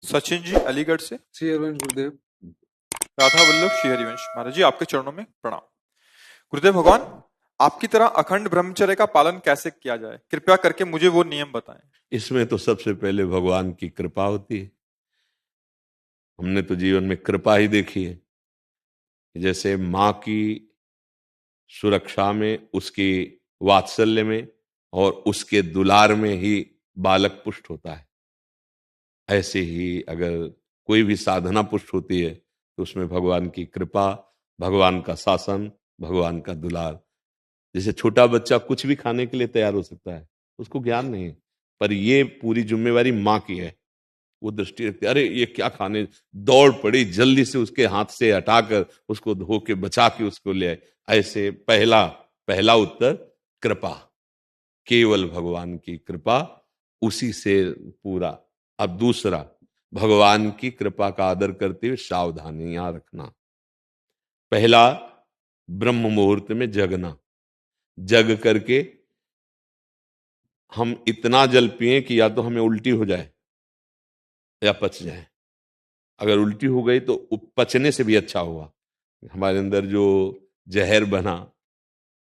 सचिन जी अलीगढ़ से। श्री हरिवंश गुरुदेव। राधा वल्लभ श्री हरिवंश महाराज जी, आपके चरणों में प्रणाम। गुरुदेव भगवान, आपकी तरह अखंड ब्रह्मचर्य का पालन कैसे किया जाए, कृपया करके मुझे वो नियम बताएं। इसमें तो सबसे पहले भगवान की कृपा होती है। हमने तो जीवन में कृपा ही देखी है। जैसे माँ की सुरक्षा में, उसकी वात्सल्य में और उसके दुलार में ही बालक पुष्ट होता है, ऐसे ही अगर कोई भी साधना पुष्ट होती है तो उसमें भगवान की कृपा, भगवान का शासन, भगवान का दुलार। जैसे छोटा बच्चा कुछ भी खाने के लिए तैयार हो सकता है, उसको ज्ञान नहीं है, पर ये पूरी जिम्मेवारी माँ की है। वो दृष्टि रखती, अरे ये क्या खाने, दौड़ पड़ी, जल्दी से उसके हाथ से हटाकर उसको धो के बचा के उसको ले आए। ऐसे पहला पहला उत्तर कृपा, केवल भगवान की कृपा, उसी से पूरा। अब दूसरा, भगवान की कृपा का आदर करते हुए सावधानियां रखना। पहला, ब्रह्म मुहूर्त में जगना, जग करके हम इतना जल पिए कि या तो हमें उल्टी हो जाए या पच जाए। अगर उल्टी हो गई तो पचने से भी अच्छा हुआ, हमारे अंदर जो जहर बना,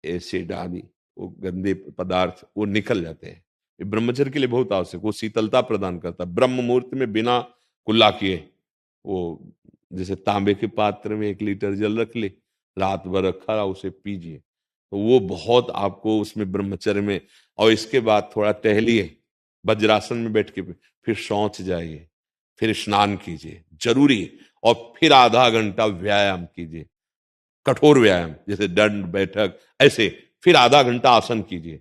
एसिड आदि, वो गंदे पदार्थ वो निकल जाते हैं। ये ब्रह्मचर्य के लिए बहुत आवश्यक, वो शीतलता प्रदान करता है। ब्रह्म मुहूर्त में बिना कुल्ला किए, वो जैसे तांबे के पात्र में 1 लीटर जल रख ले, रात भर रखा रहा, उसे पीजिए, तो वो बहुत आपको उसमें ब्रह्मचर्य में। और इसके बाद थोड़ा टहलिए, वज्रासन में बैठ के, फिर शौच जाइए, फिर स्नान कीजिए, जरूरी है। और फिर आधा घंटा व्यायाम कीजिए, कठोर व्यायाम, जैसे दंड बैठक, ऐसे। फिर आधा घंटा आसन कीजिए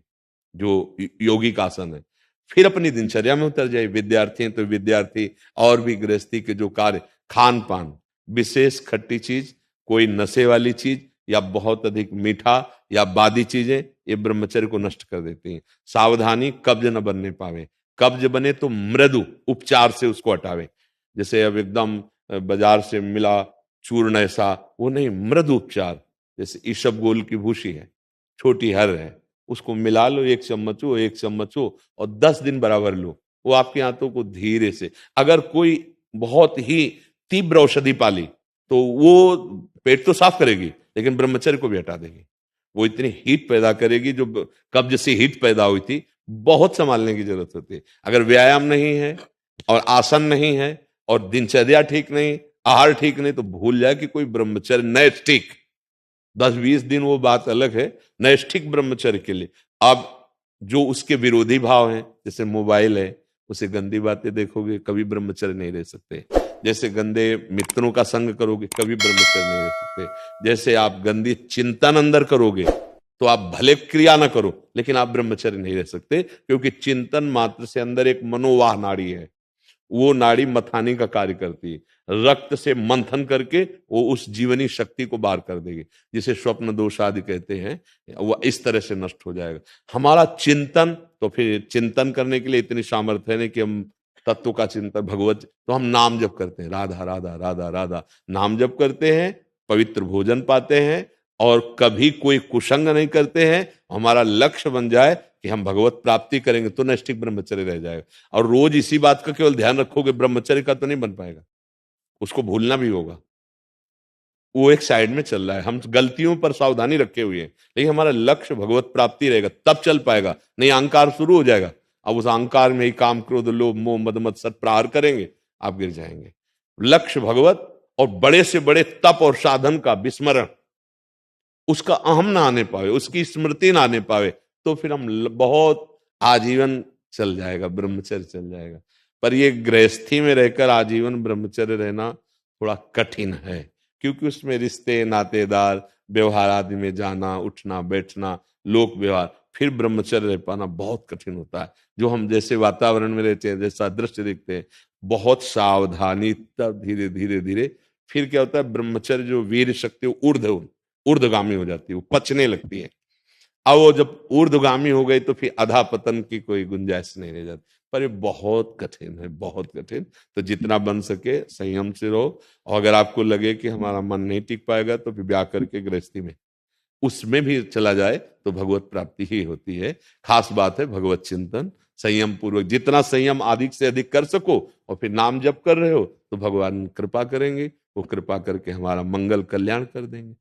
जो योगिक आसन है। फिर अपनी दिनचर्या में उतर जाए। विद्यार्थी हैं तो विद्यार्थी, और भी गृहस्थी के जो कार्य, खान पान, विशेष खट्टी चीज, कोई नशे वाली चीज या बहुत अधिक मीठा या बादी चीजें, ये ब्रह्मचर्य को नष्ट कर देती हैं। सावधानी, कब्ज न बनने पावे। कब्ज बने तो मृदु उपचार से उसको हटावे। जैसे अब एकदम बाजार से मिला चूर्ण ऐसा, वो नहीं, मृदु उपचार। जैसे ईसबगोल की भूसी है, छोटी हर है, उसको मिला लो, 1 चम्मच हो, 1 चम्मच हो, और 10 दिन बराबर लो। वो आपके हाथों को धीरे से, अगर कोई बहुत ही तीव्र औषधि पाली तो वो पेट तो साफ करेगी लेकिन ब्रह्मचर्य को भी हटा देगी। वो इतनी हीट पैदा करेगी, जो कब्ज से हीट पैदा हुई थी, बहुत संभालने की जरूरत होती है। अगर व्यायाम नहीं है और आसन नहीं है और दिनचर्या ठीक नहीं, आहार ठीक नहीं, तो भूल जाए कि कोई ब्रह्मचर्य नैष्ठिक 10-20 दिन वो बात अलग है, नैष्ठिक ब्रह्मचर्य के लिए। अब जो उसके विरोधी भाव हैं, जैसे मोबाइल है, उसे गंदी बातें देखोगे, कभी ब्रह्मचर्य नहीं रह सकते। जैसे गंदे मित्रों का संग करोगे, कभी ब्रह्मचर्य नहीं रह सकते। जैसे आप गंदी चिंतन अंदर करोगे, तो आप भले क्रिया ना करो लेकिन आप ब्रह्मचर्य नहीं रह सकते, क्योंकि चिंतन मात्र से अंदर एक मनोवाह नाड़ी है, वो नाड़ी मथाने का कार्य करती है। रक्त से मंथन करके वो उस जीवनी शक्ति को बाहर कर देगी, जिसे स्वप्न दोष आदि कहते हैं, वो इस तरह से नष्ट हो जाएगा हमारा चिंतन। तो फिर चिंतन करने के लिए इतनी सामर्थ्य है कि हम तत्व का चिंतन, भगवत, तो हम नाम जप करते हैं, राधा राधा राधा राधा, नाम जप करते हैं, पवित्र भोजन पाते हैं, और कभी कोई कुसंग नहीं करते हैं। हमारा लक्ष्य बन जाए कि हम भगवत प्राप्ति करेंगे, तो नैष्ठिक ब्रह्मचर्य रह जाएगा। और रोज इसी बात का केवल ध्यान रखोगे, ब्रह्मचर्य का तो नहीं बन पाएगा, उसको भूलना भी होगा। वो एक साइड में चल रहा है, हम गलतियों पर सावधानी रखे हुए हैं, लेकिन हमारा लक्ष्य भगवत प्राप्ति रहेगा, तब चल पाएगा। नहीं, अहंकार शुरू हो जाएगा, अब उस अहंकार में ही काम, क्रोध, लोभ, मोह, मद मत्सर प्रहार करेंगे, आप गिर जाएंगे। लक्ष्य भगवत, और बड़े से बड़े तप और साधन का विस्मरण, उसका अहम ना आने पावे, उसकी स्मृति ना आने पावे, तो फिर हम बहुत आजीवन चल जाएगा, ब्रह्मचर्य चल जाएगा। पर ये गृहस्थी में रहकर आजीवन ब्रह्मचर्य रहना थोड़ा कठिन है, क्योंकि उसमें रिश्ते, नातेदार, व्यवहार आदि में जाना, उठना बैठना, लोक व्यवहार, फिर ब्रह्मचर्य रह पाना बहुत कठिन होता है। जो हम जैसे वातावरण में रहते हैं, जैसा दृश्य देखते हैं, बहुत सावधानी, तब धीरे धीरे धीरे फिर क्या होता है, ब्रह्मचर्य जो वीर शक्ति ऊर्ध्वगामी हो जाती है, वो पचने लगती है। अब वो जब ऊर्ध्वगामी हो गई तो फिर अधा पतन की कोई गुंजाइश नहीं रह जाती। पर ये बहुत कठिन है, बहुत कठिन। तो जितना बन सके संयम से रहो, और अगर आपको लगे कि हमारा मन नहीं टिक पाएगा तो फिर ब्याह करके गृहस्थी में उसमें भी चला जाए तो भगवत प्राप्ति ही होती है। खास बात है भगवत चिंतन, संयम पूर्वक, जितना संयम अधिक से अधिक कर सको, और फिर नाम जप कर रहे हो तो भगवान कृपा करेंगे, वो कृपा करके हमारा मंगल कल्याण कर देंगे।